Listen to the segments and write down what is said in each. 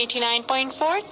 89.4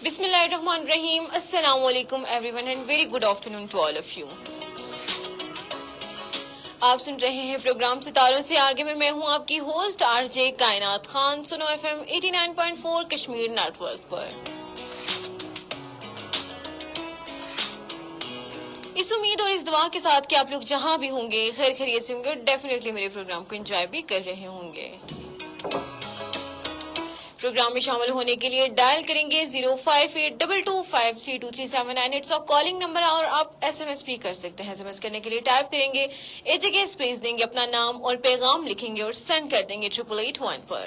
Bismillahirrahmanirrahim. Assalamu alaikum everyone and very good afternoon to all of you. آپ سن رہے ہیں programme ستاروں سے آگے میں ہوں آپ کی ہوسٹ RJ کائنات خان، سنو FM 89.4 کشمیر نیٹ ورک پر۔ اس امید اور اس دعا کے ساتھ کہ آپ لوگ جہاں بھی ہوں گے خیر خیریت سے ہوں گے اور ڈیفینیٹلی میرے پروگرام کو انجوائے بھی کر رہے ہوں گے۔ پروگرام میں شامل ہونے کے لیے ڈائل کریں گے 0582253237 اٹس کالنگ نمبر، اور آپ SMS بھی کر سکتے ہیں۔ SMS کرنے کے لیے ٹائپ کریں گے، ایک جگہ اسپیس دیں گے، اپنا نام اور پیغام لکھیں گے اور سینڈ کر دیں گے 8881 پر۔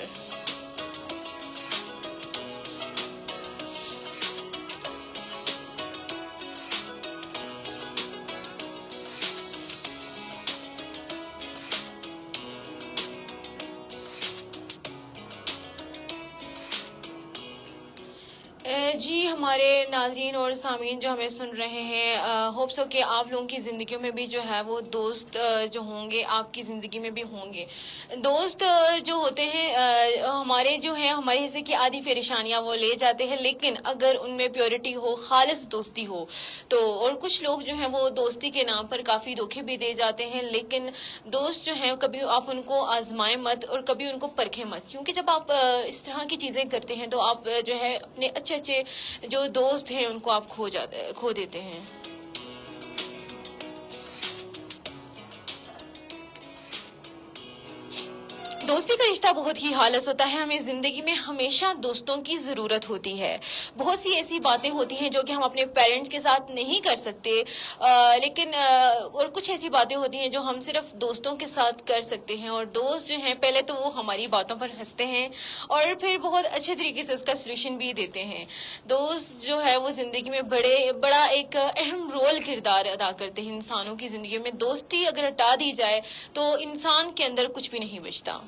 جی ہمارے ناظرین اور سامعین جو ہمیں سن رہے ہیں، ہوپ سو کہ آپ لوگوں کی زندگیوں میں بھی جو ہے وہ دوست جو ہوں گے آپ کی زندگی میں بھی ہوں گے۔ دوست جو ہوتے ہیں ہمارے جو ہیں ہمارے حصے کی آدھی پریشانیاں وہ لے جاتے ہیں، لیکن اگر ان میں پیورٹی ہو، خالص دوستی ہو تو، اور کچھ لوگ جو ہیں وہ دوستی کے نام پر کافی دھوکے بھی دے جاتے ہیں، لیکن دوست جو ہیں کبھی آپ ان کو آزمائیں مت اور کبھی ان کو پرکھیں مت، کیونکہ جب آپ اس طرح کی چیزیں کرتے ہیں تو آپ جو ہے اپنے اچھے جو دوست ہیں ان کو آپ کھو دیتے ہیں۔ دوستی کا رشتہ بہت ہی خالص ہوتا ہے، ہمیں زندگی میں ہمیشہ دوستوں کی ضرورت ہوتی ہے۔ بہت سی ایسی باتیں ہوتی ہیں جو کہ ہم اپنے پیرنٹس کے ساتھ نہیں کر سکتے، لیکن اور کچھ ایسی باتیں ہوتی ہیں جو ہم صرف دوستوں کے ساتھ کر سکتے ہیں، اور دوست جو ہیں پہلے تو وہ ہماری باتوں پر ہنستے ہیں اور پھر بہت اچھے طریقے سے اس کا سولوشن بھی دیتے ہیں۔ دوست جو ہے وہ زندگی میں بڑا ایک اہم رول کردار ادا کرتے ہیں انسانوں کی زندگی میں۔ دوستی اگر ہٹا دی جائے تو انسان کے اندر کچھ بھی نہیں بچتا۔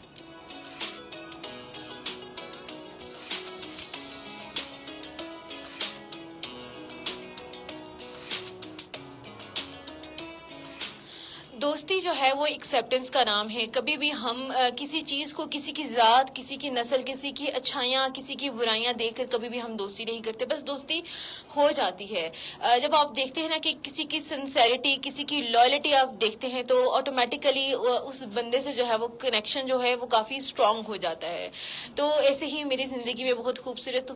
دوستی جو ہے وہ ایکسیپٹنس کا نام ہے۔ کبھی بھی ہم کسی چیز کو، کسی کی ذات، کسی کی نسل، کسی کی اچھائیاں، کسی کی برائیاں دیکھ کر کبھی بھی ہم دوستی نہیں کرتے، بس دوستی ہو جاتی ہے۔ جب آپ دیکھتے ہیں نا کہ کسی کی سنسیریٹی، کسی کی لائلٹی آپ دیکھتے ہیں تو آٹومیٹیکلی اس بندے سے جو ہے وہ کنیکشن جو ہے وہ کافی اسٹرانگ ہو جاتا ہے۔ تو ایسے ہی میری زندگی میں بہت خوبصورت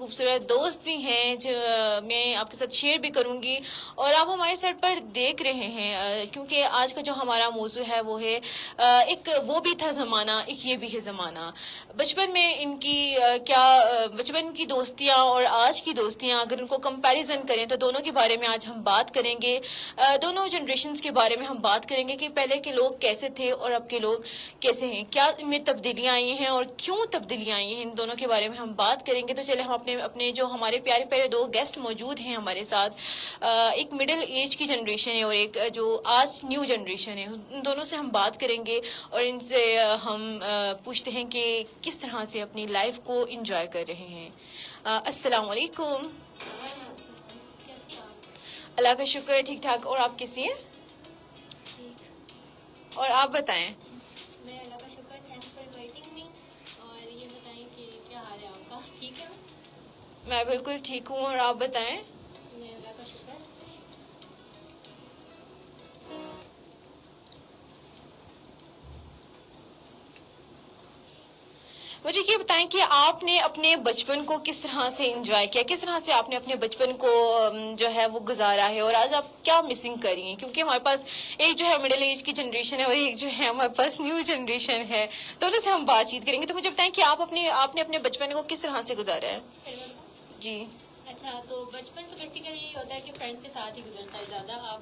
دوست بھی ہیں جو میں آپ کے ساتھ شیئر بھی کروں گی، اور آپ ہمارے سائٹ پر دیکھ رہے ہیں، کیونکہ آج کا جو ہمارا موضوع ہے وہ ہے ایک وہ بھی تھا زمانہ، ایک یہ بھی ہے زمانہ۔ بچپن میں ان کی بچپن کی دوستیاں اور آج کی دوستیاں اگر ان کو کمپیریزن کریں تو دونوں کے بارے میں آج ہم بات کریں گے، دونوں جنریشنز کے بارے میں ہم بات کریں گے کہ پہلے کے لوگ کیسے تھے اور اب کے لوگ کیسے ہیں، کیا ان میں تبدیلیاں آئی ہیں اور کیوں تبدیلیاں آئی ہیں، ان دونوں کے بارے میں ہم بات کریں گے۔ تو چلے ہم اپنے جو ہمارے پیارے پیارے دو گیسٹ موجود ہیں ہمارے ساتھ، ایک مڈل ایج کی جنریشن ہے اور ایک جو آج نیو جنریشن ہے، ان دونوں سے ہم بات کریں گے اور ان سے ہم پوچھتے ہیں کہ کس طرح سے اپنی لائف کو انجوائے کر رہے ہیں۔ السلام علیکم۔ اللہ کا شکر ہے، ٹھیک ٹھاک، اور آپ کیسی ہیں؟ اور آپ بتائیں؟ میں اللہ کا شکر، تھینکس فار انوائٹنگ می، اور یہ بتائیں کہ کیا حال ہے آپ کا؟ ٹھیک ہے؟ میں بالکل ٹھیک ہوں، اور آپ بتائیں؟ میں اللہ کا شکر۔ مجھے یہ بتائیں کہ آپ نے اپنے بچپن کو کس طرح سے انجوائے کیا، کس طرح سے آپ نے اپنے بچپن کو جو ہے وہ گزارا ہے، اور آج آپ کیا مسنگ کر رہی ہیں، کیونکہ ہمارے پاس ایک جو ہے مڈل ایج کی جنریشن ہے اور ایک جو ہے ہمارے پاس نیو جنریشن ہے، دونوں سے ہم بات چیت کریں گے۔ تو مجھے بتائیں کہ آپ نے اپنے بچپن کو کس طرح سے گزارا ہے؟ جی اچھا، تو بچپن تو بیسیکلی یہ ہوتا ہے کہ فرینڈس کے ساتھ ہی گزرتا ہے زیادہ۔ آپ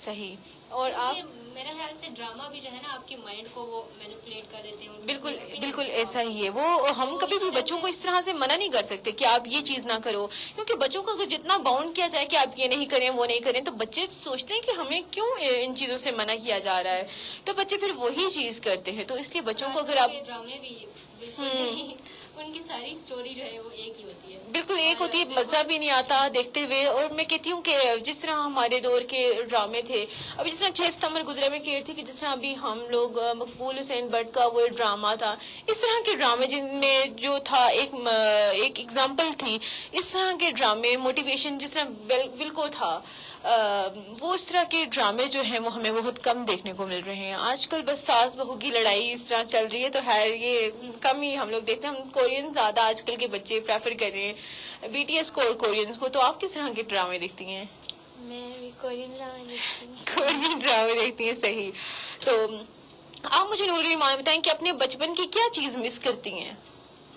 صحیح. اور آپ میرا خیال سے ڈرامہ بھی جو ہے نا آپ کے مائنڈ کو وہ مینیپولیٹ کر دیتے ہیں. بالکل بالکل ایسا ہی ہے. وہ ہم کبھی بھی بچوں کو اس طرح سے منع نہیں کر سکتے کہ آپ یہ چیز نہ کرو, کیونکہ بچوں کو اگر جتنا باؤنڈ کیا جائے کہ آپ یہ نہیں کریں وہ نہیں کریں, تو بچے سوچتے ہیں کہ ہمیں کیوں ان چیزوں سے منع کیا جا رہا ہے, تو بچے پھر وہی چیز کرتے ہیں. تو اس لیے بچوں کو اگر آپ ڈرامے بھی بالکل ان کی ساری اسٹوری جو ہے وہ ایک ہی ہوتی ہے. بالکل ایک ہوتی ہے, مزہ بھی نہیں آتا دیکھتے ہوئے. اور میں کہتی ہوں کہ جس طرح ہمارے دور کے ڈرامے تھے, ابھی جس طرح 6 ستمبر گزرے, میں کہہ رہی تھی کہ جس طرح ابھی ہم لوگ مقبول حسین بٹ کا وہ ڈرامہ تھا, اس طرح کے ڈرامے جن میں جو تھا ایک ایگزامپل تھی, اس طرح کے ڈرامے موٹیویشن جس طرح ولکو تھا, وہ اس طرح کے ڈرامے جو ہیں وہ ہمیں بہت کم دیکھنے کو مل رہے ہیں. آج کل بس ساس بہو کی لڑائی اس طرح چل رہی ہے, تو خیر یہ کم ہی ہم لوگ دیکھتے ہیں. ہم کورین زیادہ آج کل کے بچے پریفر کر رہے ہیں, BTS کورینز کو. تو آپ کس طرح کے ڈرامے دیکھتی ہیں؟ میں بھی کورین ڈرامے دیکھتی ہوں. کورین ڈرامے دیکھتی ہیں, صحیح. تو آپ مجھے نور ایمان بتائیں کہ اپنے بچپن کی کیا چیز مس کرتی ہیں؟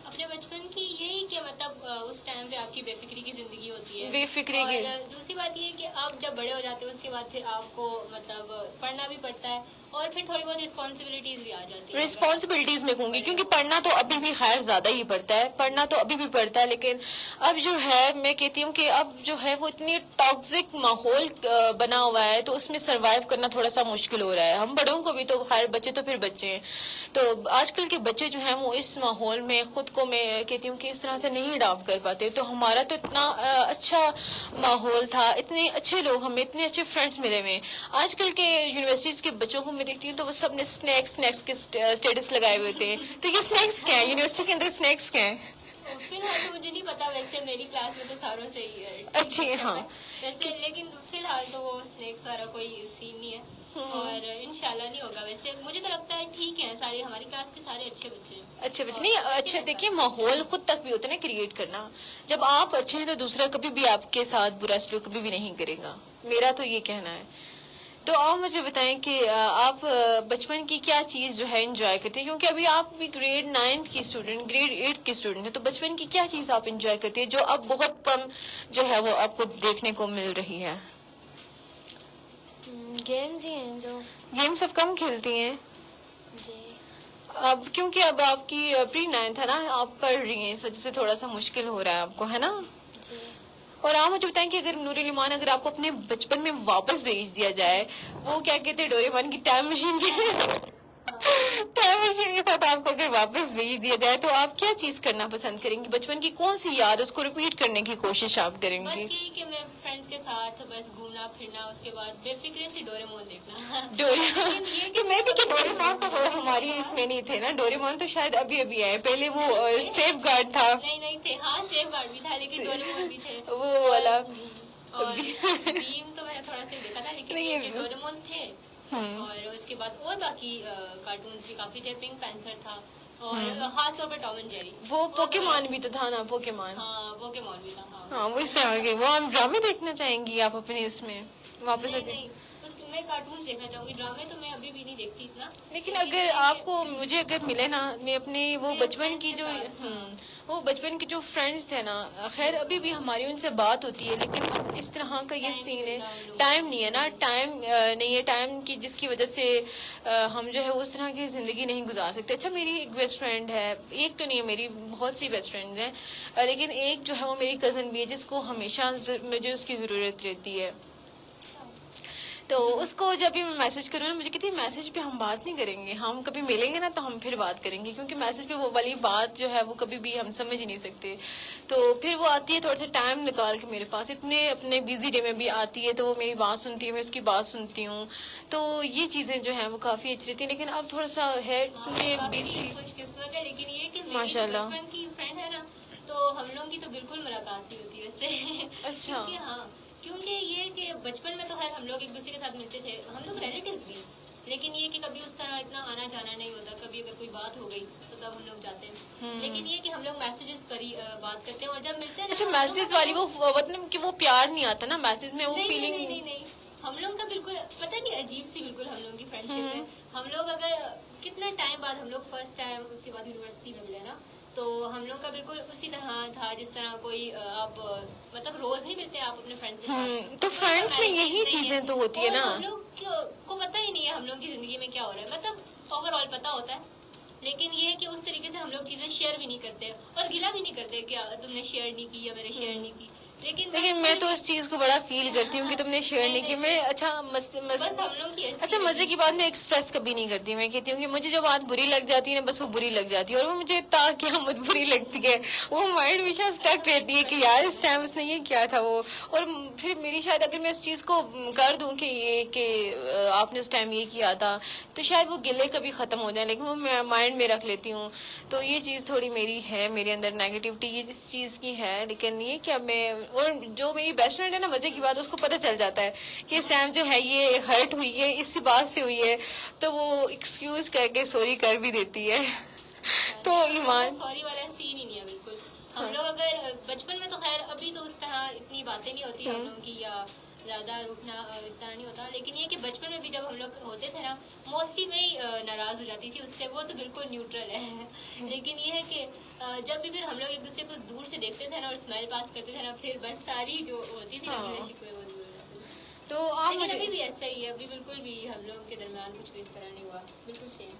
اپنے بچپن کی یہی کہ مطلب اس ٹائم پہ آپ کی بے فکری کی زندگی ہوتی ہے. بے فکری کی. اور دوسری بات یہ ہے کہ آپ جب بڑے ہو جاتے ہیں اس کے بعد پھر آپ کو مطلب پڑھنا بھی پڑتا ہے, اور پھر تھوڑی بہت رسپانسبلٹیز بھی آ جاتی ہیں. رسپانسبلٹیز میں کہوں گی, کیونکہ پڑھنا تو ابھی بھی خیر زیادہ ہی پڑتا ہے, پڑھنا تو ابھی بھی پڑتا ہے, لیکن اب جو ہے میں کہتی ہوں کہ اب جو ہے وہ اتنی ٹاکسک ماحول بنا ہوا ہے, تو اس میں سروائیو کرنا تھوڑا سا مشکل ہو رہا ہے. ہم بڑوں کو بھی تو خیر, بچے تو پھر بچے ہیں. تو آج کل کے بچے جو ہیں وہ اس ماحول میں خود کو میں کہتی ہوں کہ اس طرح سے نہیں اڈاپٹ کر پاتے. تو ہمارا تو اتنا اچھا ماحول تھا, اتنے اچھے لوگ, ہمیں اتنے اچھے فرینڈس ملے ہوئے. آج کل کے یونیورسٹیز کے بچوں کو میں دیکھتی ہوں تو وہ سب نے اسنیکس کے اسٹیٹس لگائے ہوئے ہوتے ہیں. تو یہ اسنیکس کیا ہے یونیورسٹی کے اندر, اسنیکس کیا ہے؟ فی الحال تو مجھے نہیں پتا, ویسے میری کلاس میں تو ساروں سے ہی ہے. اچھی, ہاں ویسے لیکن فی الحال تو وہ اسنیکس والا کوئی سین نہیں ہے, اور انشاءاللہ نہیں ہوگا. ویسے مجھے تو لگتا ہے ٹھیک ہے, سارے ہماری کلاس کے سارے اچھے بچے ہیں. اچھے بچے نہیں اچھا, دیکھیے ماحول خود تک بھی ہوتا ہے نا کریٹ کرنا. جب آپ اچھے ہیں تو دوسرا کبھی بھی آپ کے ساتھ برا سلوک کبھی بھی نہیں کرے گا, میرا تو یہ کہنا ہے. تو آپ مجھے بتائیں کہ آپ بچپن کی کیا چیز جو ہے انجوائے کرتے ہیں, کیونکہ ابھی آپ بھی گریڈ 9 کی اسٹوڈنٹ, گریڈ 8 کی اسٹوڈنٹ ہیں, تو بچپن کی کیا چیز آپ انجوائے کرتے ہیں جو اب بہت کم جو ہے وہ آپ کو دیکھنے کو مل رہی ہے؟ گیمز ہی ہیں جو. گیم سب کم کھیلتی ہیں جی. اب, کیونکہ اب آپ کی پری 9 ہے نا, آپ پڑھ رہی ہیں, اس وجہ سے تھوڑا سا مشکل ہو رہا ہے آپ کو, ہے نا. جی. اور آپ مجھے بتائیں کہ اگر نور ایمان اگر آپ کو اپنے بچپن میں واپس بھیج دیا جائے, وہ کیا کہتے ہیں ڈوریمان کی ٹائم مشین کے ساتھ آپ کو اگر واپس بھیج دیا جائے, تو آپ کیا چیز کرنا پسند کریں گی؟ بچپن کی کون سی یاد اس کو ریپیٹ کرنے کی کوشش آپ کریں بس گی؟ یہی کہ میں فرینڈس کے ساتھ بس گھومنا پھرنا, اس کے بعد بے فکری سے ڈوریمون دیکھنا. تو میں بھی کہ ڈوریمان تو وہ ہماری اس میں نہیں تھے نا, ڈوریمان تو شاید ابھی ابھی آئے, پہلے وہ سیف گارڈ تھا. نہیں تھے, ہاں سیف گارڈ بھی تھا, لیکن ڈوریمون بھی تھے. وہ والا اور بھیم تو میں نے تھوڑا سا دیکھا تھا, لیکن یہ ڈوریمون تھے. اور اس کے بعد اور باقی کارٹونز بھی کافی تھے. پنک پینتھر تھا, اور خاص طور پہ ٹام اینڈ جیری. وہ پوکیمان بھی تو تھا نا, پوکیمان. ہاں پوکیمون بھی تھا. ہاں وہ اس طرح کے, وہ ہم ڈرامے دیکھنا چاہیں گی آپ اپنے اس میں واپس؟ نہیں, میں کارٹونز دیکھنا چاہوں گی, ڈرامے تو میں ابھی بھی نہیں دیکھتی اتنا. لیکن اگر آپ کو مجھے اگر ملے نا, میں اپنے وہ بچپن کی جو وہ بچپن کے جو فرینڈس تھے نا, خیر ابھی بھی ہماری ان سے بات ہوتی ہے, لیکن اب اس طرح کا یہ سین ہے, ٹائم نہیں ہے نا, ٹائم نہیں ہے, ٹائم کی جس کی وجہ سے ہم جو ہے اس طرح کی زندگی نہیں گزار سکتے. اچھا میری ایک بیسٹ فرینڈ ہے, ایک تو نہیں ہے, میری بہت سی بیسٹ فرینڈز ہیں, لیکن ایک جو ہے وہ میری کزن بھی ہے, جس کو ہمیشہ مجھے اس کی ضرورت رہتی ہے. تو اس کو جب بھی میں میسج کروں نا, مجھے کہتی ہے میسج پہ ہم بات نہیں کریں گے, ہم کبھی ملیں گے نا تو ہم پھر بات کریں گے, کیونکہ میسج پہ وہ والی بات جو ہے وہ کبھی بھی ہم سمجھ ہی نہیں سکتے. تو پھر وہ آتی ہے تھوڑا سا ٹائم نکال کے میرے پاس, اتنے اپنے بیزی ڈے میں بھی آتی ہے, تو وہ میری بات سنتی ہے, میں اس کی بات سنتی ہوں. تو یہ چیزیں جو ہیں وہ کافی اچھی رہتی ہیں, لیکن اب تھوڑا سا ہے بیزی. خوش قسمت ہے, لیکن یہ کہ ماشاء اللہ. بچپن کی فرینڈ ہے نا, تو ہم لوگوں کی تو بالکل ملاقات نہیں ہوتی ویسے. اچھا. کیونکہ یہ کہ بچپن میں تو خیر ہم لوگ ایک دوسرے کے ساتھ ملتے تھے, ہم لوگ ریلیٹیوز بھی, لیکن یہ کہ کبھی اس طرح اتنا آنا جانا نہیں ہوتا. کبھی اگر کوئی بات ہو گئی تو تب ہم لوگ جاتے ہیں, لیکن یہ کہ ہم لوگ میسیجز پر ہی بات کرتے ہیں, اور جب ملتے ہیں. اچھا میسیج والی وہ مطلب کہ وہ پیار نہیں آتا نا میسیج میں, وہ فیلنگ نہیں, ہم لوگ کا بالکل پتہ نہیں عجیب سی بالکل ہم لوگوں کی فرینڈ شپ ہے. ہم لوگ اگر کتنا ٹائم بعد ہم لوگ فرسٹ ٹائم اس کے بعد یونیورسٹی میں ملے نا, تو ہم لوگ کا بالکل اسی طرح تھا جس طرح کوئی آپ مطلب روز نہیں ملتے آپ اپنے فرینڈس کے ساتھ. تو فرینڈس میں یہی چیزیں تو ہوتی ہے نا. ہم لوگ کو پتہ ہی نہیں ہے ہم لوگ کی زندگی میں کیا ہو رہا ہے, مطلب اوور آل پتہ ہوتا ہے, لیکن یہ ہے کہ اس طریقے سے ہم لوگ چیزیں شیئر بھی نہیں کرتے اور گلا بھی نہیں کرتے کہ تم نے شیئر نہیں کی یا میں نے شیئر نہیں کی. لیکن میں تو اس چیز کو بڑا فیل کرتی ہوں کہ تم نے شیئر نہیں کی. میں اچھا مزے کی بات میں ایکسپریس کبھی نہیں کرتی. میں کہتی ہوں کہ مجھے جو بات بری لگ جاتی ہے نا بس وہ بری لگ جاتی ہے, اور وہ مجھے تا قیامت بری لگتی ہے. وہ مائنڈ ہمیشہ اسٹک رہتی ہے کہ یار اس ٹائم اس نے یہ کیا تھا وہ. اور پھر میری شاید اگر میں اس چیز کو کر دوں کہ آپ نے اس ٹائم یہ کیا تھا تو شاید وہ گلے کبھی ختم ہو جائیں, لیکن وہ میں مائنڈ میں رکھ لیتی ہوں. تو یہ چیز تھوڑی میری ہے, میرے اندر نیگیٹیوٹی یہ جس چیز کی ہے. لیکن یہ کہ اب میں, اور جو میری بیسٹ فرینڈ ہے نا مزے کی بات اس کو پتہ چل جاتا ہے کہ اس ٹائم جو ہے یہ ہرٹ ہوئی ہے اس بات سے ہوئی ہے, تو وہ ایکسکیوز کر کے سوری کر بھی دیتی ہے. تو ایمان سوری والا سین ہی نہیں ہے بالکل. ہم لوگ اگر بچپن میں تو خیر ابھی تو اس طرح اتنی باتیں نہیں ہوتی ہم لوگوں کی یا زیادہ روٹنا اس طرح نہیں ہوتا, لیکن یہ کہ بچپن میں بھی جب ہم لوگ ہوتے تھے نا موسٹلی میں ہی ناراض ہو جاتی تھی اس سے, وہ تو بالکل نیوٹرل ہے. لیکن یہ ہے کہ جب بھی پھر ہم لوگ ایک دوسرے کو دور سے دیکھتے تھے نا اور اسمائل پاس کرتے تھے نا پھر بس ساری جو ہوتی تھی نا شکوے وہ دور ہو جاتی تھی. تو آپ لیکن ابھی بھی ایسا ہی ہے, ابھی بالکل بھی ہم لوگوں کے درمیان کچھ بھی اس طرح نہیں ہوا, بالکل سیم.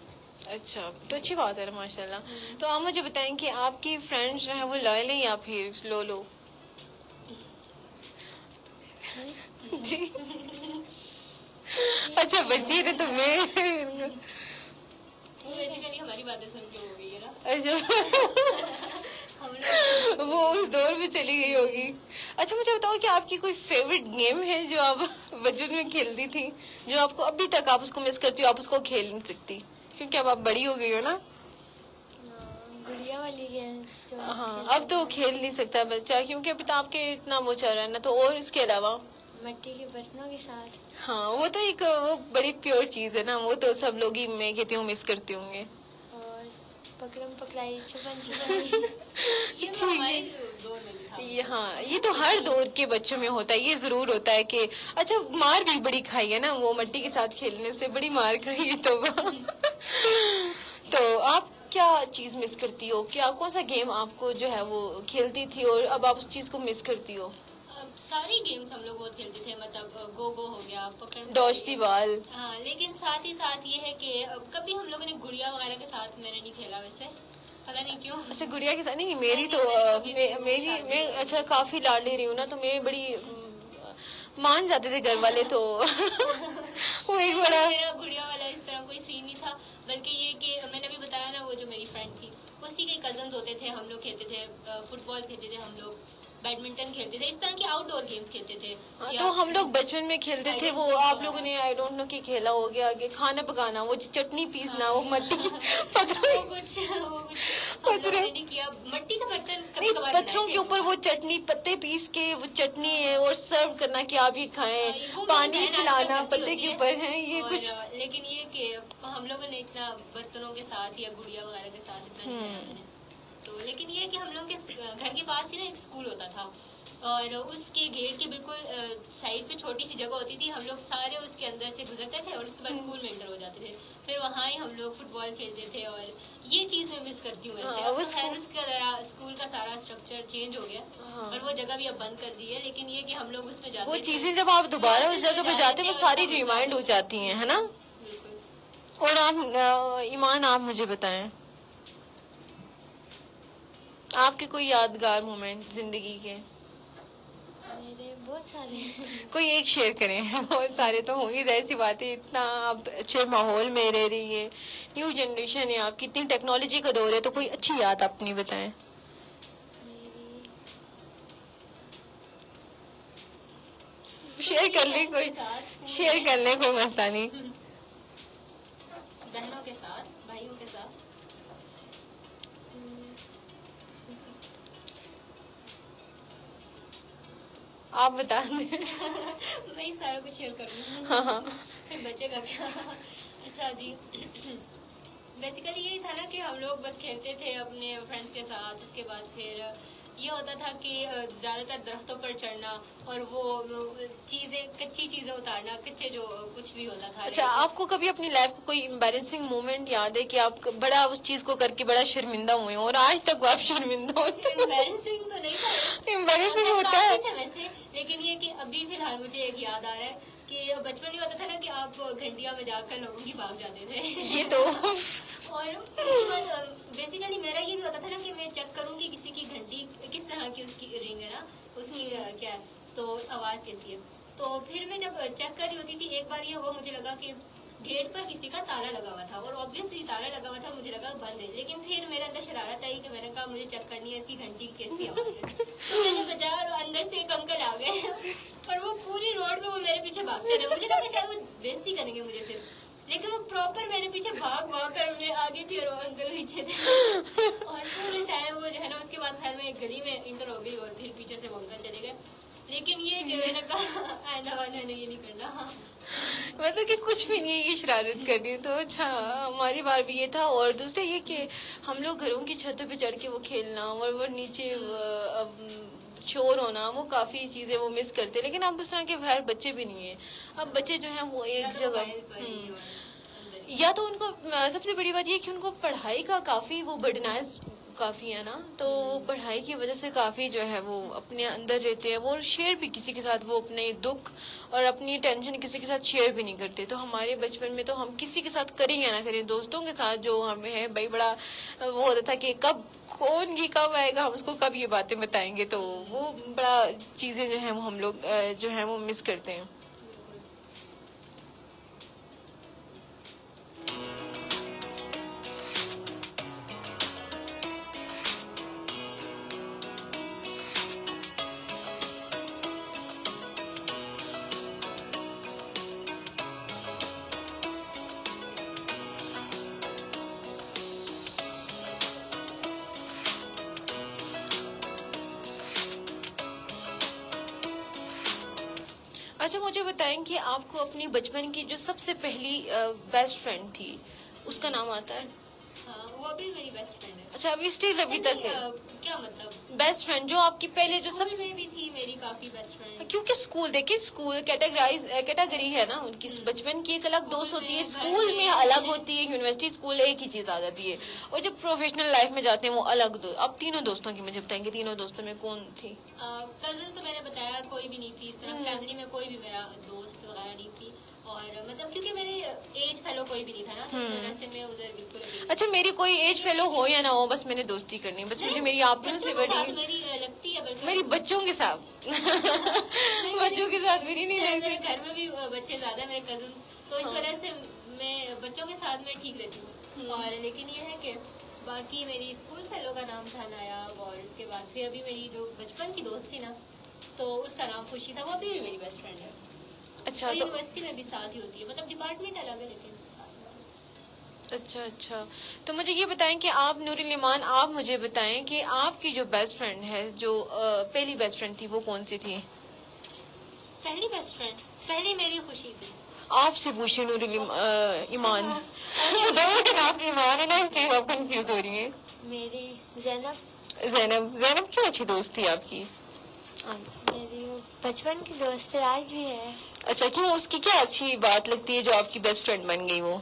اچھا تو اچھی بات ہے ماشاء اللہ. تو آپ مجھے بتائیں کہ آپ کی فرینڈس جو ہیں وہ لائل ہیں یا پھر لو جی اچھا بچی نے تو میں بیسیکلی ہماری باتیں سن کے ہو گئی ہے نا, اچھا ہم لوگ وہ اس دور میں چلی گئی ہوگی. اچھا مجھے بتاؤ کہ آپ کی کوئی فیوریٹ گیم ہے جو آپ بچپن میں کھیلتی تھی, جو آپ کو ابھی تک آپ اس کو مس کرتی ہو, آپ اس کو کھیل نہیں سکتی کیونکہ اب آپ بڑی ہو گئی ہو نا. گڑیا والی گیمس. ہاں اب تو کھیل نہیں سکتا بچہ کیونکہ ابھی تو آپ کے اتنا وہ چل رہا ہے نا. تو اور اس کے علاوہ مٹی کے برتنوں کے ساتھ. ہاں وہ تو ایک وہ بڑی پیور چیز ہے نا, وہ تو سب لوگ ہی میں کہتی ہوں مس کرتے ہوں گے. اور پکڑم پکڑائی چھپن چھپائی. یہ تو ہمارے دور میں بھی تھا. ہاں یہ تو ہر دور کے بچوں میں ہوتا ہے, یہ ضرور ہوتا ہے کہ اچھا مار بھی بڑی کھائی ہے نا وہ مٹی کے ساتھ کھیلنے سے, بڑی مار کھائی ہے. تو آپ کیا چیز مس کرتی ہو, کیا کون سا گیم آپ کو جو ہے وہ کھیلتی تھی اور اب آپ اس چیز کو مس کرتی ہو؟ ساری گیمس ہم لوگ بہت کھیلتے تھے, مطلب گو ہو گیا, پکڑ ڈوج دی بال. ہاں لیکن ساتھ ہی ساتھ یہ ہے کہ کبھی ہم لوگوں نے گڑیا وغیرہ کے ساتھ میں نے نہیں کھیلا ویسے, پتا نہیں کیوں. اچھا گڑیا کے ساتھ نہیں, میری تو میری میں اچھا کافی لاڈلی رہی ہوں نا, تو میں بڑی مان جاتے تھے گھر والے. تو وہ ایک بڑا گڑیا والا اس طرح کوئی سین نہیں تھا, بلکہ یہ کہ میں نے ابھی بتایا نا وہ جو میری فرینڈ تھی اسی کے کزنز ہوتے تھے, ہم لوگ کھیلتے تھے, فٹ بال کھیلتے تھے ہم لوگ, بیڈمنٹن کھیلتے تھے, اس طرح کے آؤٹ ڈور گیمس کھیلتے تھے. تو ہم لوگ بچپن میں کھیلتے تھے وہ آپ لوگوں نے آئی ڈونٹ نو کہ کھیلا ہو گیا آگے کھانا پکانا, وہ چٹنی پیسنا, وہ مٹی مٹی کا برتن نہیں پتھروں کے اوپر وہ چٹنی پتے پیس کے وہ چٹنی ہے اور سرو کرنا کہ آپ یہ کھائیں, پانی پلانا پتے کے اوپر ہے یہ کچھ. لیکن یہ کہ ہم لوگوں نے اتنا برتنوں کے ساتھ یا گڑیا وغیرہ کے ساتھ اتنا نہیں کھیلا میں نے. تو لیکن یہ کہ ہم لوگ کے گھر کے پاس ہی نا ایک اسکول ہوتا تھا, اور اس کے گیٹ کے بالکل سائڈ پہ چھوٹی سی جگہ ہوتی تھی, ہم لوگ سارے اس کے اندر سے گزرتے تھے اور اس کے بعد اسکول میں انٹر ہو جاتے تھے, پھر وہاں ہی ہم لوگ فٹ بال کھیلتے تھے. اور یہ چیز میں مس کرتی ہوں ویسے. اسکول کا سارا اسٹرکچر چینج ہو گیا اور وہ جگہ بھی اب بند کر دی ہے, لیکن یہ کہ ہم لوگ اس میں جاتے وہ چیزیں جب آپ دوبارہ اس جگہ پہ جاتے ہیں وہ ساری ریمائنڈ ہو جاتی ہیں, ہے نا. بالکل. اور آپ ایمان آپ مجھے بتائیں آپ کے کوئی یادگار مومنٹ زندگی کے؟ میرے بہت سارے. کوئی ایک شیئر کریں. بہت سارے تو ہوں گی, ظاہر سی بات ہے, اتنا آپ اچھے ماحول میں رہ رہی ہے, نیو جنریشن ہے آپ کی, اتنی ٹیکنالوجی کا دور ہے, تو کوئی اچھی یاد اپنی بتائیں. شیئر کر لیں, کوئی شیئر کر لیں, کوئی مسئلہ نہیں. بہنوں کے ساتھ, بھائیوں کے ساتھ. آپ بتا دیں. میں سارا کچھ شیئر کر رہی ہوں. ہاں پھر بچے گا کیا. اچھا جی, بیسیکلی یہی تھا نا کہ ہم لوگ بس کھیلتے تھے اپنے فرینڈس کے ساتھ, اس کے بعد پھر یہ ہوتا تھا کہ زیادہ تر درختوں پر چڑھنا اور وہ چیزیں کچی چیزیں اتارنا، کچے جو کچھ بھی ہوتا تھا. اچھا، آپ کو کبھی اپنی لائف کا کوئی امبیرسنگ مومنٹ یاد ہے کہ آپ بڑا اس چیز کو کر کے بڑا شرمندہ ہوئے ہوں اور آج تک آپ شرمندہ ہوتے ہیں؟ امبیرسنگ تو نہیں تھا، امبیرسنگ ہوتا ہے. تھا ویسے، لیکن یہ کہ ابھی فی الحال مجھے ایک یاد آ رہا ہے کہ بچپن میں ہوتا تھا نا کہ آپ گھنٹیاں بجا کر لوگوں کی بھاگ جاتے تھے. یہ تو اور اس کے بعد بیسیکلی میرا یہ بھی ہوتا تھا نا کہ میں چیک کروں کہ کسی کی گھنٹی کس طرح کی اس کی رنگ ہے نا، اس کی کیا ہے تو آواز کیسی ہے. تو پھر میں جب چیک کر رہی ہوتی تھی، ایک بار یہ ہوا مجھے لگا کہ گیٹ پر کسی کا تالا لگا ہوا تھا، اور آبویسلی تالا لگا ہوا تھا، مجھے لگا بند ہے. لیکن پھر میرے اندر شرارت آئی کہ میں نے کہا مجھے چیک کرنی ہے اس کی گھنٹی کیسی آواز ہے. تو میں نے بجایا اور اندر سے ایک انکل آ گئے اور وہ پوری روڈ پہ وہ میرے پیچھے بھاگتے رہے. مجھے لگا شاید وہ بےزتی کریں گے مجھے صرف، لیکن وہ پراپر میرے پیچھے بھاگ کر میں آگے تھی اور وہ انکل پیچھے تھے. اور پورے ٹائم وہ جو ہے نا، اس کے بعد خیر میں ایک گلی میں انٹر ہو گئی اور پھر پیچھے سے وہ انکل چلے گئے. لیکن یہ کہ میں نے کہا آئندہ والے نے یہ نہیں کرنا. مطلب کہ کچھ بھی نہیں، یہ شرارت کرنی. تو اچھا، ہماری بار بھی یہ تھا. اور دوسرا یہ کہ ہم لوگ گھروں کی چھتوں پہ چڑھ کے وہ کھیلنا اور وہ نیچے شور ہونا، وہ کافی چیزیں وہ مس کرتے. لیکن اب اس طرح کے خیر بچے بھی نہیں ہیں. اب بچے جو ہیں وہ ایک جگہ یا تو ان کو سب سے بڑی بات یہ کہ ان کو پڑھائی کا کافی وہ برڈنائز کافی ہے نا، تو پڑھائی کی وجہ سے کافی جو ہے وہ اپنے اندر رہتے ہیں، وہ شیئر بھی کسی کے ساتھ وہ اپنے دکھ اور اپنی ٹینشن کسی کے ساتھ شیئر بھی نہیں کرتے. تو ہمارے بچپن میں تو ہم کسی کے ساتھ کریں یا نہ کریں، دوستوں کے ساتھ جو ہمیں ہے بھائی بڑا وہ ہوتا تھا کہ کب کون کی کب آئے گا، ہم اس کو کب یہ باتیں بتائیں گے. تو وہ بڑا چیزیں جو ہیں وہ ہم لوگ جو ہیں وہ مس کرتے ہیں. اچھا، مجھے بتائیں کہ آپ کو اپنی بچپن کی جو سب سے پہلی بیسٹ فرینڈ تھی اس کا نام آتا ہے؟ ہاں، وہ بھی میری بیسٹ فرینڈ ہے. اچھا، ابھی اسٹل ابھی تک ہے کیا مطلب؟ بیسٹ فرینڈ جو آپ کی پہلے جو سب اسکول میں بھی تھی میری کافی بیسٹ فرینڈ. کیونکہ اسکول دیکھیں، اسکول کیٹیگری ہے نا ان کی. بچپن کی ایک الگ دوست ہوتی ہے، اسکول میں الگ ہوتی ہے، یونیورسٹی اسکول ایک ہی چیز آ جاتی ہے. اور جب پروفیشنل لائف میں جاتے ہیں وہ الگ اب تینوں دوستوں کی مجھے بتائیں گے، تینوں دوستوں میں کون تھی؟ کزن تو میں نے بتایا کوئی بھی نہیں تھی اس طرح، فیملی میں کوئی بھی میرا دوست وغیرہ نہیں تھی. اور مطلب کیونکہ میرے ایج فیلو کوئی بھی نہیں تھا نا، تو اس وجہ سے میں ادھر بالکل اچھا، میری کوئی ایج فیلو ہو یا نہ ہو، بس میں نے دوستی کرنی، بس مجھے میری آپ سے بڑی میری لگتی ہے بلکہ میری بچوں کے ساتھ بچوں کے ساتھ میری نہیں میرے لگتی. گھر میں بھی بچے زیادہ ہیں میرے کزنس، تو اس وجہ سے میں بچوں کے ساتھ میں ٹھیک رہتی ہوں. اور لیکن یہ ہے کہ باقی میری اسکول فیلو کا نام تھا نایاب، اور اس کے بعد پھر ابھی میری جو بچپن کی دوست تھی نا تو اس کا نام خوشی تھا، وہ ابھی بھی میری بیسٹ فرینڈ ہے. اچھا، تو یونیورسٹی میں بھی ساتھ ہی ہوتی ہے، مطلب ڈپارٹمنٹ الگ ہے لیکن ساتھ. اچھا. تو مجھے یہ بتائیں کہ آپ نور الایمان، آپ مجھے بتائیں کہ آپ کی جو بیسٹ فرینڈ ہے، جو پہلی بیسٹ فرینڈ تھی، وہ کون سی تھی؟ پہلی بیسٹ فرینڈ پہلی میری خوشی تھی. آپ سے پوچھیں نور ایمان. دونوں کے نام ایمان ہے نا، اس لیے آپ کنفیوز ہو رہی ہیں. میری زینب زینب کیوں اچھی دوست تھی آپ کی؟ میری بچپن کی دوست ہے، آج بھی ہے. اچھا، کیوں اس کی کیا اچھی بات لگتی ہے جو آپ کی بیسٹ فرینڈ بن گئی وہ؟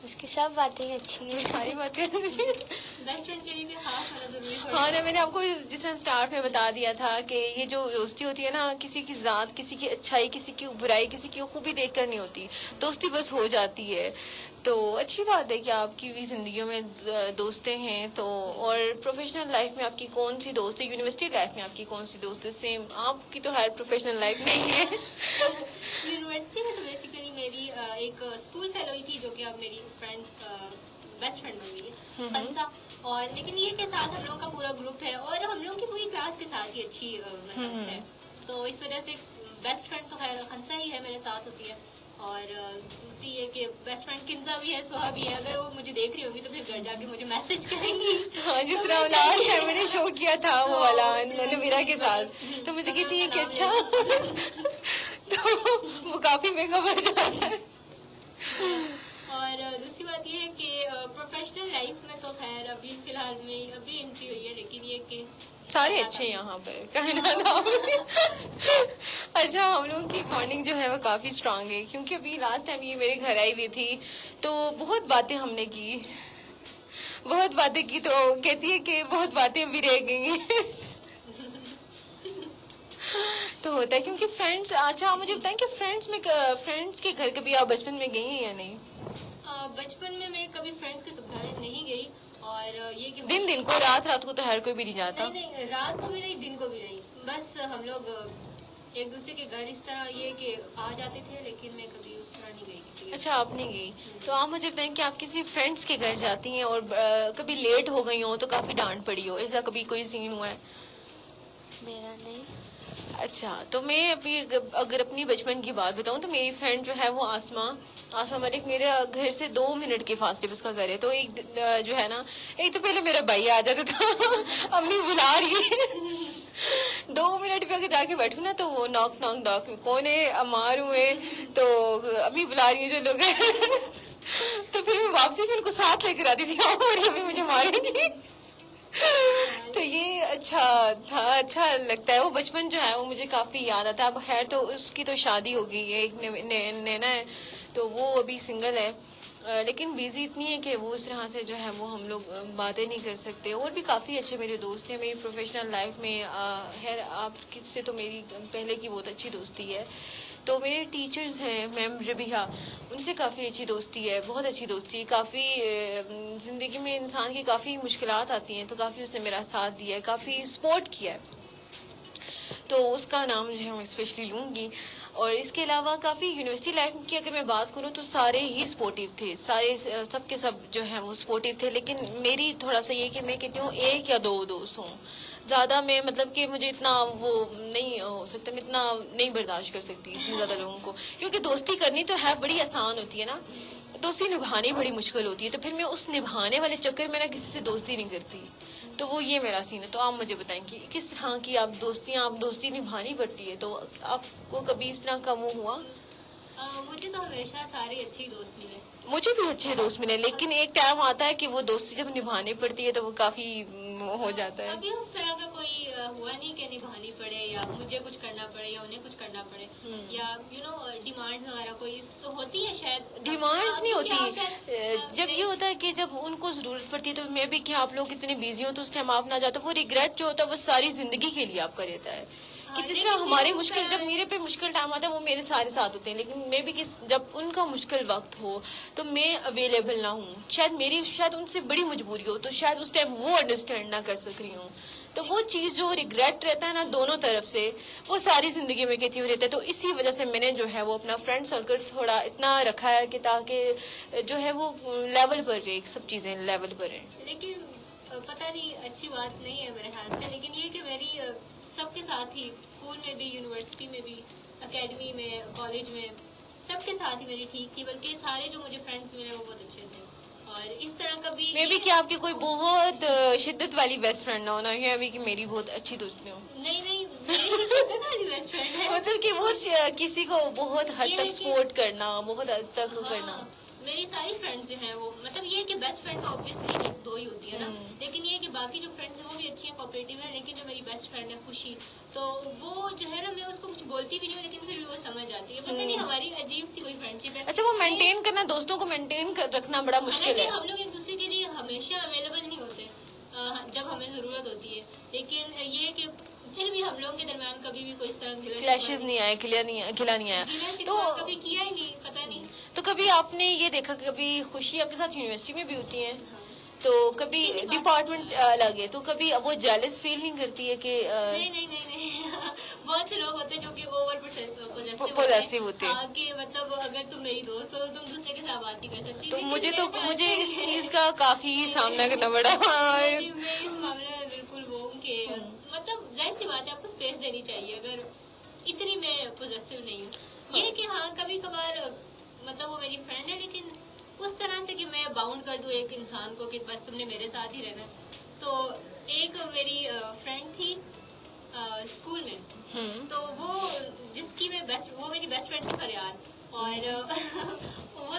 اس کی سب باتیں اچھی ہیں. ساری باتیں بیسٹ فرینڈ کے لیے بھی خاص ہونا ضروری ہے. ہاں نا، میں نے آپ کو جس طرح اسٹارٹ میں بتا دیا تھا کہ یہ جو دوستی ہوتی ہے نا، کسی کی ذات، کسی کی اچھائی، کسی کی برائی، کسی کی خوبی دیکھ کر نہیں ہوتی، دوستی بس ہو جاتی ہے. تو اچھی بات ہے کہ آپ کی بھی زندگیوں میں دوستیں ہیں. تو اور پروفیشنل لائف میں آپ کی کون سی دوست ہے؟ یونیورسٹی لائف میں آپ کی کون سی دوست ہے؟ سیم آپ کی تو ہر پروفیشنل لائف میں ہی ہے. یونیورسٹی میں تو بیسیکلی میری ایک اسکول فیلو ہی تھی جو کہ اب میری فرینڈس بیسٹ فرینڈ بن گئی ہے، خنسا. اور لیکن یہ کہ ساتھ ہم لوگوں کا پورا گروپ ہے اور ہم لوگوں کی پوری کلاس کے ساتھ ہی اچھی مطلب ہے، تو اس وجہ سے بیسٹ فرینڈ تو خیر خنسا ہی ہے، میرے ساتھ ہوتی ہے. اور دوسری یہ کہ بیسٹ فرینڈ کنزا بھی ہے، سوہا بھی ہے. اگر وہ مجھے دیکھ رہی ہوگی تو پھر گھر جا کے مجھے میسج کریں گی. ہاں، جس طرح لاسٹ ٹائم میں نے شو کیا تھا وہ والا نویرا کے ساتھ، تو مجھے کہتی ہے کہ اچھا تو وہ کافی مہنگا پڑ جاتا ہے. اور دوسری بات یہ ہے کہ پروفیشنل لائف میں تو خیر ابھی فی الحال میں ابھی انٹری ہوئی ہے، لیکن یہ کہ سارے اچھے ہیں یہاں پر کائنات میں. اچھا ہم لوگوں کی بانڈنگ جو ہے وہ کافی اسٹرانگ ہے کیونکہ ابھی لاسٹ ٹائم یہ میرے گھر آئی ہوئی تھی تو بہت باتیں ہم نے کی تو کہتی ہے کہ بہت باتیں بھی رہ گئی ہیں. تو ہوتا ہے کیونکہ فرینڈس. اچھا آپ مجھے بتائیں کہ فرینڈس کے گھر کبھی آپ بچپن میں گئی ہیں یا نہیں؟ بچپن میں کبھی فرینڈس کے گھر نہیں گئی اور یہ کہ دن کو رات کو تو ہر کوئی بھی نہیں جاتا. نہیں رات کو بھی نہیں دن کو بھی نہیں. بس ہم لوگ ایک دوسرے کے گھر اس طرح یہ کہ آ جاتے تھے لیکن میں کبھی اس طرح نہیں گئی کسی کے. اچھا آپ نہیں گئی. تو آپ مجھے بتائیں کہ آپ کسی فرینڈس کے گھر جاتی ہیں اور کبھی لیٹ ہو گئی ہوں تو کافی ڈانٹ پڑی ہو, ایسا کبھی کوئی سین ہوا ہے؟ میرا نہیں. اچھا تو میں ابھی اگر اپنی بچپن کی بات بتاؤں تو میری فرینڈ جو ہے وہ آسما ملک میرے گھر سے 2 منٹ کے فاصلے پہ اس کا گھر ہے. تو ایک جو ہے نا, ایک تو پہلے میرا بھائی آ جاتا تھا امی بلا رہی ہے 2 منٹ پہ اگر جا کے بیٹھوں نا تو وہ ناک کون ہے, امار ہوئے تو امی بلا رہی ہیں جو لوگ ہیں تو پھر میں واپسی پھر ان کو ساتھ لے کر آتی تھی اور امی مجھے مارے گی. تو یہ اچھا تھا, اچھا لگتا ہے. وہ بچپن جو ہے وہ مجھے کافی یاد آتا ہے. اب خیر تو اس کی تو شادی ہو گئی ہے, ایک نینا ہے تو وہ ابھی سنگل ہے, لیکن بیزی اتنی ہے کہ وہ اس طرح سے جو ہے وہ ہم لوگ باتیں نہیں کر سکتے. اور بھی کافی اچھے میرے دوست ہیں میری پروفیشنل لائف میں. خیر آپ کس سے تو میری پہلے کی بہت اچھی دوستی ہے. تو میرے ٹیچرز ہیں میم ربیہ, ان سے کافی اچھی دوستی ہے, بہت اچھی دوستی ہے. کافی زندگی میں انسان کی کافی مشکلات آتی ہیں تو کافی اس نے میرا ساتھ دیا ہے, کافی سپورٹ کیا ہے, تو اس کا نام جو ہے میں اسپیشلی لوں گی. اور اس کے علاوہ کافی یونیورسٹی لائف کی اگر میں بات کروں تو سارے ہی سپورٹیو تھے, سب کے سب جو ہیں وہ سپورٹیو تھے. لیکن میری تھوڑا سا یہ کہ میں کہتی ہوں 1 یا 2 دوست ہوں, زیادہ میں مطلب کہ مجھے اتنا وہ نہیں ہو سکتا, میں اتنا نہیں برداشت کر سکتی اتنے زیادہ لوگوں کو. کیونکہ دوستی کرنی تو ہے بڑی آسان ہوتی ہے نا, دوستی نبھانی بڑی مشکل ہوتی ہے. تو پھر میں اس نبھانے والے چکر میں نا کسی سے دوستی نہیں کرتی. تو وہ یہ میرا سین ہے. تو آپ مجھے بتائیں کہ کس طرح کی آپ دوستی نبھانی پڑتی ہے, تو آپ کو کبھی اس طرح کا وہ ہوا؟ مجھے تو ہمیشہ سارے اچھے دوست ملے. مجھے بھی اچھے دوست ملے, لیکن ایک ٹائم آتا ہے کہ وہ دوستی جب نبھانی پڑتی ہے تو وہ کافی ہو جاتا ہے. ابھی اس طرح کا کوئی ہوا نہیں کہ نبھانی پڑے یا مجھے کچھ کرنا پڑے یا انہیں کچھ کرنا پڑے, یا ڈیمانڈ وغیرہ کوئی تو ہوتی ہے شاید. ڈیمانڈس نہیں ہوتی, جب یہ ہوتا ہے کہ جب ان کو ضرورت پڑتی ہے تو میں بھی کہ آپ لوگ اتنے بیزی ہوں تو اس ٹائم آپ نہ جاتے, وہ ریگریٹ جو ہوتا ہے وہ ساری زندگی کے لیے آپ کا رہتا ہے. کہ جس طرح ہماری مشکل, جب میرے پہ مشکل ٹائم آتا ہے وہ میرے سارے ساتھ ہوتے ہیں, لیکن میں بھی جب ان کا مشکل وقت ہو تو میں اویلیبل نہ ہوں, شاید ان سے بڑی مجبوری ہو تو شاید اس ٹائم وہ انڈرسٹینڈ نہ کر سک رہی ہوں. تو وہ چیز جو ریگریٹ رہتا ہے نا دونوں طرف سے, وہ ساری زندگی میں کہتی ہوئی رہتا ہے. تو اسی وجہ سے میں نے جو ہے وہ اپنا فرینڈ سرکل تھوڑا اتنا رکھا ہے کہ تاکہ جو ہے وہ لیول پر رہے, سب چیزیں لیول پر رہیں. لیکن پتہ نہیں اچھی بات نہیں ہے میرے خیال سے, لیکن یہ کہ میری سب کے ساتھ ہی اسکول میں بھی, یونیورسٹی میں بھی, اکیڈمی میں, کالج میں, سب کے ساتھ ہی میری ٹھیک تھی. بلکہ سارے جو مجھے فرینڈس ملے وہ بہت اچھے تھے. اور اس طرح کبھی میں بھی کہ آپ کی کوئی بہت شدت والی بیسٹ فرینڈ نہ ہونا ہے, ابھی کہ میری بہت اچھی دوست ہوں. نہیں میری شدت والی بیسٹ فرینڈ ہے. مطلب کہ وہ کسی کو بہت حد تک سپورٹ کرنا, بہت حد تک کرنا. میری ساری فرینڈس جو ہیں وہ مطلب یہ کہ بیسٹ فرینڈ آبویسلی 2 ہی ہوتی ہے نا, لیکن یہ کہ باقی جو فرینڈس ہیں وہ بھی اچھی ہیں, کوآپریٹیو ہیں. لیکن جو میری بیسٹ فرینڈ ہے خوشی, تو وہ جو ہے نا میں اس کو کچھ بولتی بھی نہیں ہوں لیکن پھر بھی وہ سمجھ آتی ہے. پتہ نہیں ہماری عجیب سی کوئی فرینڈشپ ہے. اچھا وہ مینٹین کرنا, دوستوں کو مینٹین رکھنا بڑا مشکل ہے. ہم لوگ ایک دوسرے کے لیے ہمیشہ اویلیبل نہیں ہوتے جب ہمیں ضرورت ہوتی ہے, لیکن یہ کہ پھر بھی ہم لوگوں کے درمیان کبھی بھی کوئی اس طرح کلیشز نہیں آئے, کھلا نہیں آیا. تو کبھی کیا ہی نہیں, پتہ نہیں. تو کبھی آپ نے یہ دیکھا کہ کبھی خوشی آپ کے ساتھ یونیورسٹی میں بھی ہوتی ہیں, تو کبھی ڈپارٹمنٹ الگ ہے, تو کبھی وہ جیلس فیل نہیں کرتی ہے کہ نہیں بہت سے لوگ ہوتے ہیں جو کہ اوور پوزیسو ہوتے ہیں, کہ مطلب اگر تم میری دوست ہو تو تم دوسرے کے ساتھ بات نہیں کر سکتی. تو مجھے اس چیز کا کافی سامنا کرنا پڑا. میں اس معاملے میں بالکل وہ ہوں کہ مطلب ظاہر سی بات ہے آپ کو اسپیس دینی چاہیے, اگر اتنی میں پوزیسو نہیں ہوں. یہ کہ ہاں کبھی کبھار مطلب وہ میری فرینڈ ہے لیکن اس طرح سے کہ میں باؤنڈ کر دوں ایک انسان کو کہ بس تم نے میرے ساتھ ہی رہنا ہے. تو ایک میری فرینڈ تھی اسکول میں, تو وہ جس کی وہ میری بیسٹ فرینڈ تھی فریاد, اور وہ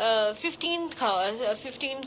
15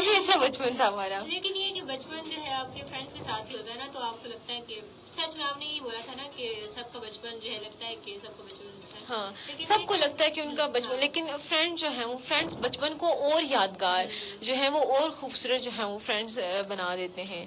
کافی اچھا بچپن تھا ہمارا. لیکن یہ کہ بچپن جو ہے آپ کے فرینڈس کے ساتھ ہی ہوتا ہے نا, تو آپ کو لگتا ہے کہ سچ میں آپ نے یہ بولا تھا نا کہ سب کا بچپن جو ہے لگتا ہے کہ سب کا بچپن اچھا ہے. ہاں, لیکن سب کو لگتا ہے کہ ان کا بچپن, لیکن فرینڈ جو ہیں وہ فرینڈس بچپن کو اور یادگار جو ہے وہ اور خوبصورت جو ہے وہ فرینڈس بنا دیتے ہیں.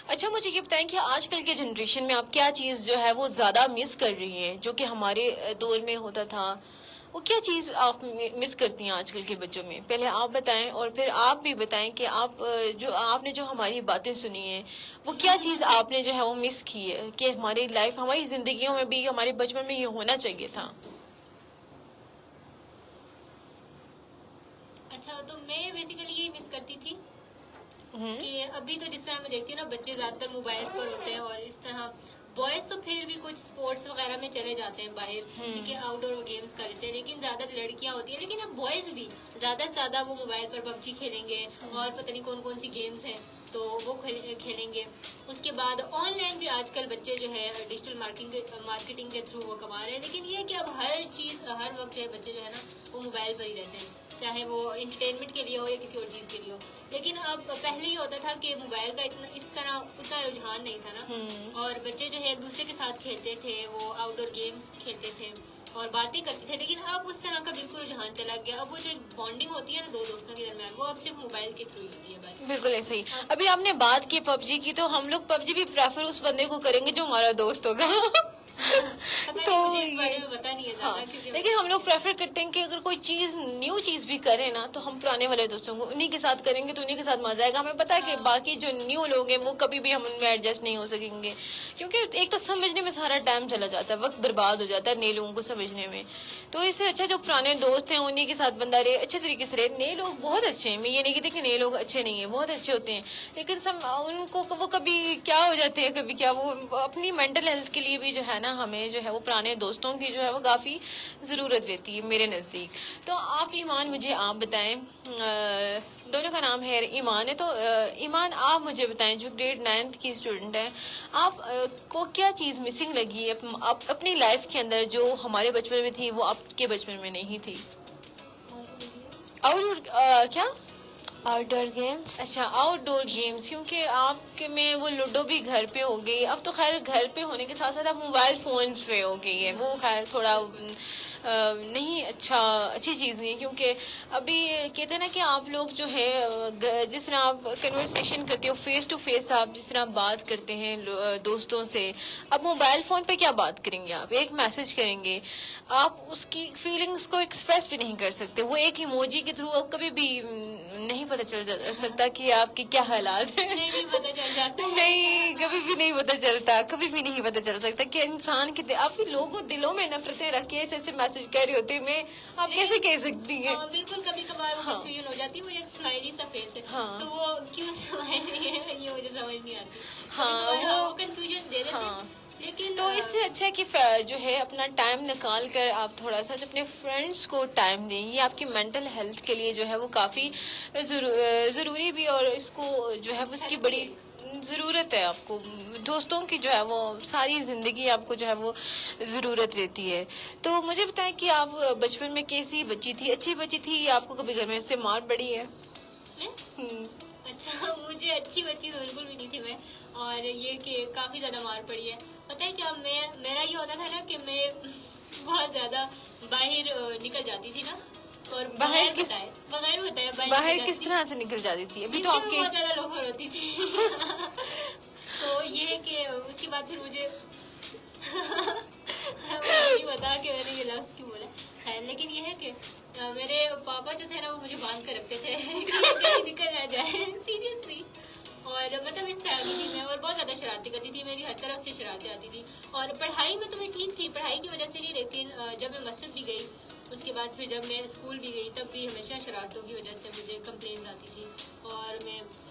اچھا مجھے یہ بتائیں کہ آج کل کے جنریشن میں آپ کیا چیز جو ہے وہ زیادہ مس کر رہی ہیں جو کہ ہمارے دور میں ہوتا تھا, وہ کیا چیز آپ مس کرتی ہیں آج کل کے بچوں میں؟ پہلے آپ بتائیں اور پھر آپ بھی بتائیں کہ آپ نے جو ہماری باتیں سنی ہیں وہ کیا چیز آپ نے جو ہے وہ مس کی ہے کہ ہماری لائف, ہماری زندگیوں میں بھی, ہمارے بچپن میں یہ ہونا چاہیے تھا. اچھا, تو میں بیسیکلی یہی مس کرتی تھی کہ ابھی تو جس طرح میں دیکھتی ہوں نا, بچے زیادہ تر موبائلس پر ہوتے ہیں, اور اس طرح بوائز تو پھر بھی کچھ اسپورٹس وغیرہ میں چلے جاتے ہیں باہر, ٹھیک ہے, آؤٹ ڈور گیمس کر لیتے ہیں, لیکن زیادہ لڑکیاں ہوتی ہیں. لیکن اب بوائز بھی زیادہ سے زیادہ وہ موبائل پر پب جی کھیلیں گے اور پتہ نہیں کون کون سی گیمس ہیں تو وہ کھیلیں گے. اس کے بعد آن لائن بھی آج کل بچے جو ہے ڈیجیٹل مارکیٹنگ کے تھرو وہ کما رہے ہیں. لیکن یہ ہے کہ اب ہر چیز ہر وقت جو ہے بچے جو ہے نا وہ موبائل پر ہی رہتے ہیں, چاہے وہ انٹرٹینمنٹ کے لیے ہو یا کسی اور چیز کے لیے ہو. لیکن اب پہلے یہ ہوتا تھا کہ موبائل کا اتنا رجحان نہیں تھا نا, اور بچے جو ہے ایک دوسرے کے ساتھ کھیلتے تھے, وہ آؤٹ ڈور گیمس کھیلتے تھے اور باتیں کرتے تھے. لیکن اب اس طرح کا بالکل رجحان چلا گیا. اب وہ جو ایک بانڈنگ ہوتی ہے نا دو دوستوں کے درمیان, وہ اب صرف موبائل کے تھرو ہی ہوتی ہے بس. بالکل ایسے ہی. ابھی آپ نے بات کی پب جی کی, تو ہم لوگ پب جی بھی پریفر اس بندے کو کریں گے جو ہمارا دوست ہوگا. تو مجھے اس بارے میں پتا نہیں ہے زیادہ, کیونکہ لیکن ہم لوگ پریفر کرتے ہیں کہ اگر کوئی چیز نیو چیز بھی کرے نا تو ہم پرانے والے دوستوں کو انہی کے ساتھ کریں گے, تو انہی کے ساتھ مزہ آئے گا. ہمیں پتا ہے کہ باقی جو نیو لوگ ہیں وہ کبھی بھی ہم ان میں ایڈجسٹ نہیں ہو سکیں گے, کیونکہ ایک تو سمجھنے میں سارا ٹائم چلا جاتا ہے, وقت برباد ہو جاتا ہے نئے لوگوں کو سمجھنے میں. تو اس سے اچھا جو پرانے دوست ہیں انہی کے ساتھ بندہ رہے, اچھے طریقے سے رہے. نئے لوگ بہت اچھے ہیں, میں یہ نہیں کہتی کہ نئے لوگ اچھے نہیں ہیں, بہت اچھے ہوتے ہیں, لیکن ان کو وہ کبھی کیا ہو جاتے ہیں, کبھی کیا, وہ اپنی مینٹل ہیلتھ کے لیے بھی جو ہے نا ہمیں جو ہے وہ پرانے دوستوں کی جو ہے وہ کافی ضرورت رہتی ہے میرے نزدیک. تو آپ ایمان مجھے آپ بتائیں, دونوں کا نام ہے ایمان ہے, تو ایمان آپ مجھے بتائیں جو گریڈ 9 کی اسٹوڈنٹ ہیں, آپ کو کیا چیز مسنگ لگی ہے اپنی لائف کے اندر جو ہمارے بچپن میں تھی وہ آپ کے بچپن میں نہیں تھی؟ کیا آؤٹ ڈور گیمس. اچھا, آؤٹ ڈور گیمس, کیونکہ آپ کے میں وہ لوڈو بھی گھر پہ ہو گئی. اب تو خیر گھر پہ ہونے کے ساتھ ساتھ اب موبائل فونس پہ ہو گئی ہے, وہ خیر تھوڑا نہیں اچھی چیز نہیں ہے, کیونکہ ابھی کہتے ہیں نا کہ آپ لوگ جو ہے جس طرح آپ کنورسیشن کرتے ہو فیس ٹو فیس, آپ جس طرح بات کرتے ہیں دوستوں سے, اب موبائل فون پہ کیا بات کریں گے؟ آپ ایک میسج کریں گے, آپ اس کی فیلنگس کو ایکسپریس بھی نہیں کر سکتے. وہ ایک ایموجی کے تھرو کبھی بھی نہیں پتہ چل سکتا کہ آپ کے کیا حالات ہیں, نہیں پتہ چل جاتا, نہیں کبھی بھی نہیں پتہ چلتا, کبھی بھی نہیں پتہ چل سکتا کہ انسان کے آپ لوگوں دلوں میں نفرتیں رکھ کے ایسے میسج کر رہے ہوتے, میں آپ کیسے کہہ سکتی ہیں؟ بالکل کبھی کبھار وہ کنفیوژن ہو جاتی ہے. وہ ایک اسمائلی سا فیس ہے, تو وہ کیوں اسمائلی ہے یہ مجھے سمجھ نہیں آتی. وہ کنفیوژن دے دیتے ہیں. لیکن تو اس سے اچھا کہ جو ہے اپنا ٹائم نکال کر آپ تھوڑا سا اپنے فرینڈس کو ٹائم دیں, یہ آپ کی مینٹل ہیلتھ کے لیے جو ہے وہ کافی ضروری بھی, اور اس کو جو ہے اس کی بڑی ضرورت ہے. آپ کو دوستوں کی جو ہے وہ ساری زندگی آپ کو جو ہے وہ ضرورت رہتی ہے. تو مجھے بتائیں کہ آپ بچپن میں کیسی بچی تھی, اچھی بچی تھی یا آپ کو کبھی گھر میں سے مار پڑی ہے؟ اچھا, مجھے اچھی بچی تو بالکل بھی نہیں تھی میں, اور یہ کہ کافی زیادہ مار پڑی ہے. پتہ ہے کیا, میرا یہ ہوتا تھا نا کہ میں بہت زیادہ باہر نکل جاتی تھی نا, اور بغیر بتائے باہر کس طرح سے نکل جاتی تھی؟ ابھی تو آپ کی بہت زیادہ لوفر ہوتی تھی. تو یہ ہے کہ اس کے بعد پھر مجھے نہیں پتا کہ میں نے یہ لفظ کیوں بولا ہے, لیکن یہ ہے کہ میرے پاپا جو تھے نا وہ مجھے باندھ کر رکھتے تھے کہیں نکل نہ جائے, سیریسلی. اور مطلب اس طرح کی تھی میں, اور بہت زیادہ شرارتیں کرتی تھی, میری ہر طرف سے شرارتیں آتی تھی. اور پڑھائی میں تو میں ٹھیک تھی, پڑھائی کی وجہ سے نہیں, لیکن جب میں مسجد بھی گئی, اس کے بعد پھر جب میں اسکول بھی گئی, تب بھی ہمیشہ شرارتوں کی وجہ سے مجھے کمپلینز آتی تھی, اور میں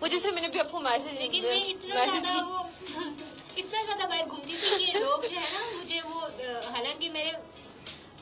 وہ، جیسے میں نے بھی آپ کو لیکن میں اتنا زیادہ وہ اتنا زیادہ باہر گھومتی تھی کہ لوگ جو ہے نا مجھے وہ حالانکہ میرے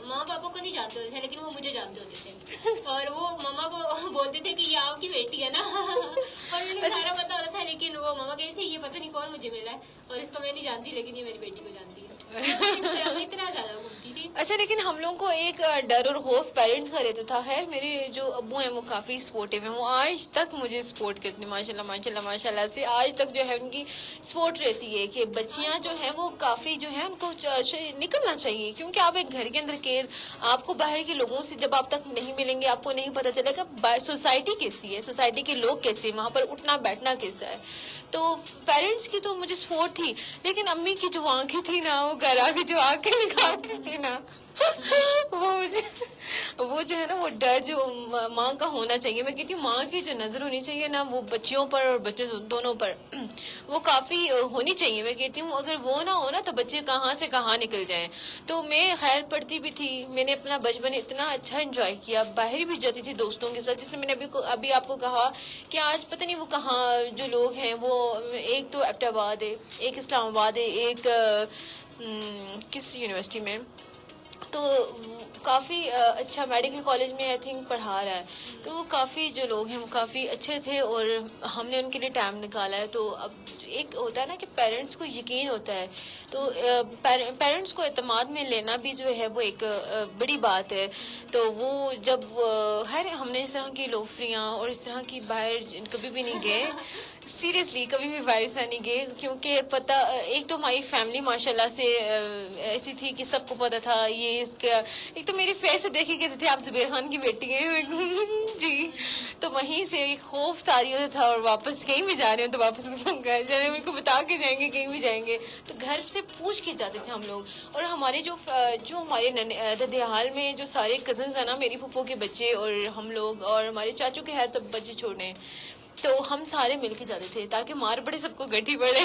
ماں پاپا کو نہیں جانتے ہوتے تھے لیکن وہ مجھے جانتے ہوتے تھے اور وہ ماما کو بولتے تھے کہ یہ آپ کی بیٹی ہے نا اور انہیں سارا پتا ہوتا تھا لیکن وہ ماما کہتے تھے یہ پتہ نہیں کون مجھے ملا ہے اور اس کو میں نہیں جانتی لیکن یہ میری بیٹی کو جانتی ہے. اس طرح میں اتنا زیادہ گھومتی تھی. اچھا لیکن ہم لوگوں کو ایک ڈر اور خوف پیرنٹس کا رہتا تھا. خیر میرے جو ابو ہیں وہ کافی سپورٹیو ہیں، وہ آج تک مجھے سپورٹ کرتے ہیں، ماشاء اللہ ماشاء اللہ ماشاء اللہ سے آج تک جو ہے ان کی سپورٹ رہتی ہے کہ بچیاں جو ہیں وہ کافی جو ہیں ان کو نکلنا چاہیے، کیونکہ آپ ایک گھر کے اندر قید، آپ کو باہر کے لوگوں سے جب آپ تک نہیں ملیں گے آپ کو نہیں پتہ چلے گا سوسائٹی کیسی ہے، سوسائٹی کے لوگ کیسے ہیں، وہاں پر اٹھنا بیٹھنا کیسا ہے. تو پیرنٹس کی تو مجھے سپورٹ تھی، لیکن امی کی جو آنکھیں تھی نا، وہ گھر آ کے جو آنکھیں نکالتی تھی نا وہ جو ہے نا وہ ڈر جو ماں کا ہونا چاہیے، میں کہتی ہوں ماں کی جو نظر ہونی چاہیے نا وہ بچیوں پر اور بچے دونوں پر وہ کافی ہونی چاہیے. میں کہتی ہوں اگر وہ نہ ہو نا تو بچے کہاں سے کہاں نکل جائیں. تو میں خیر پڑھتی بھی تھی، میں نے اپنا بچپن اتنا اچھا انجوائے کیا، باہر بھی جاتی تھی دوستوں کے ساتھ، جس میں نے ابھی آپ کو کہا کہ آج پتہ نہیں وہ کہاں جو لوگ ہیں، وہ ایک تو ایبٹ آباد ہے، ایک اسلام آباد ہے، ایک کس یونیورسٹی میں، تو کافی اچھا میڈیکل کالج میں آئی تھنک پڑھا رہا ہے. تو وہ کافی جو لوگ ہیں وہ کافی اچھے تھے اور ہم نے ان کے لیے ٹائم نکالا ہے. تو اب ایک ہوتا ہے نا کہ پیرنٹس کو یقین ہوتا ہے، تو پیرنٹس کو اعتماد میں لینا بھی جو ہے وہ ایک بڑی بات ہے. تو وہ جب ہم نے اس طرح کی لوفریاں اور اس طرح کی باہر کبھی بھی نہیں گئے، سیریسلی کبھی بھی باہر سے نہیں گئے، کیونکہ پتہ ایک تو ہماری فیملی ماشاء اللہ سے ایسی تھی کہ سب کو پتہ تھا یہ اس کا، ایک تو میری فیس سے دیکھے کہتے تھے آپ زبیر خان کی بیٹی ہیں جی. تو وہیں سے ایک خوف طاری ہوتا تھا، اور واپس کہیں بھی جا رہے ہیں تو واپس گھر جا رہے ہیں ان کو بتا کے جائیں گے، کہیں بھی جائیں گے تو گھر سے پوچھ کے جاتے تھے ہم لوگ. اور ہمارے جو ہمارے ددیال میں جو سارے کزنز ہیں نا، میری پھپھو کے بچے اور ہم لوگ اور ہمارے چاچو کے ہیں تو بچے چھوڑے ہیں، تو ہم سارے مل کے جاتے تھے تاکہ مار پڑے سب کو گٹھی پڑے.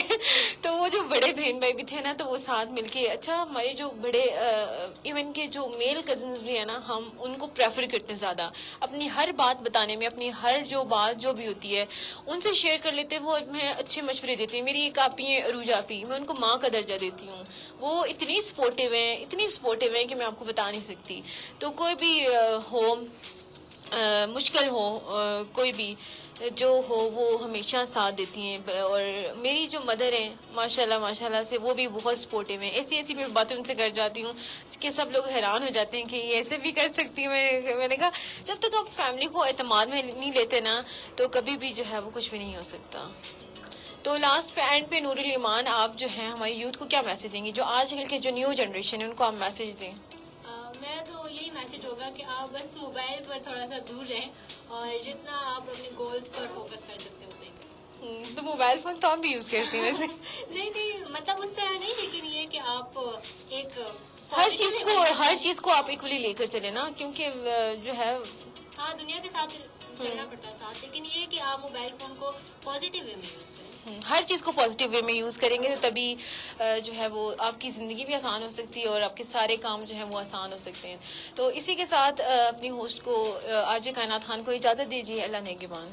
تو وہ جو بڑے بہن بھائی بھی تھے نا تو وہ ساتھ مل کے، اچھا ہمارے جو بڑے ایون کے جو میل کزنز بھی ہیں نا، ہم ان کو پریفر کرتے ہیں زیادہ، اپنی ہر بات بتانے میں، اپنی ہر جو بات جو بھی ہوتی ہے ان سے شیئر کر لیتے ہیں. وہ ہمیں اچھے مشورے دیتے ہیں. میری ایک آپی ہیں عروج آپی، میں ان کو ماں کا درجہ دیتی ہوں. وہ اتنی سپورٹیو ہیں، اتنی سپورٹیو ہیں کہ میں آپ کو بتا نہیں سکتی. تو کوئی بھی ہو، مشکل ہو، کوئی بھی جو ہو، وہ ہمیشہ ساتھ دیتی ہیں. اور میری جو مدر ہیں ماشاء اللہ سے وہ بھی بہت سپورٹیو ہیں. ایسی میں باتیں ان سے کر جاتی ہوں کہ سب لوگ حیران ہو جاتے ہیں کہ یہ ایسے بھی کر سکتی ہیں. میں نے کہا جب تک آپ فیملی کو اعتماد میں نہیں لیتے نا تو کبھی بھی جو ہے وہ کچھ بھی نہیں ہو سکتا. تو لاسٹ پہ اینڈ پہ نور الایمان آپ جو ہیں ہماری یوتھ کو کیا میسج دیں گے، جو آج کل کے جو نیو جنریشن ہے ان کو آپ میسج دیں؟ میرا تو یہی میسج ہوگا کہ آپ بس موبائل پر تھوڑا سا دور رہیں اور جتنا آپ اپنے گولز پر فوکس کر سکتے ہو. تو موبائل فون تو آپ بھی یوز کرتی ہیں ویسے؟ نہیں مطلب اس طرح نہیں، لیکن یہ کہ آپ ایک ہر چیز کو آپ ایکولی لے کر چلے نا، کیونکہ جو ہے ہاں دنیا کے ساتھ چلنا پڑتا ہے ساتھ، لیکن یہ کہ آپ موبائل فون کو پازیٹیو وے میں یوز کریں. ہر چیز کو پازیٹیو وے میں یوز کریں گے تو تبھی جو ہے وہ آپ کی زندگی بھی آسان ہو سکتی ہے اور آپ کے سارے کام جو ہیں وہ آسان ہو سکتے ہیں. تو اسی کے ساتھ اپنی ہوسٹ کو آر جے کائنات خان کو اجازت دیجیے. اللہ نگہبان.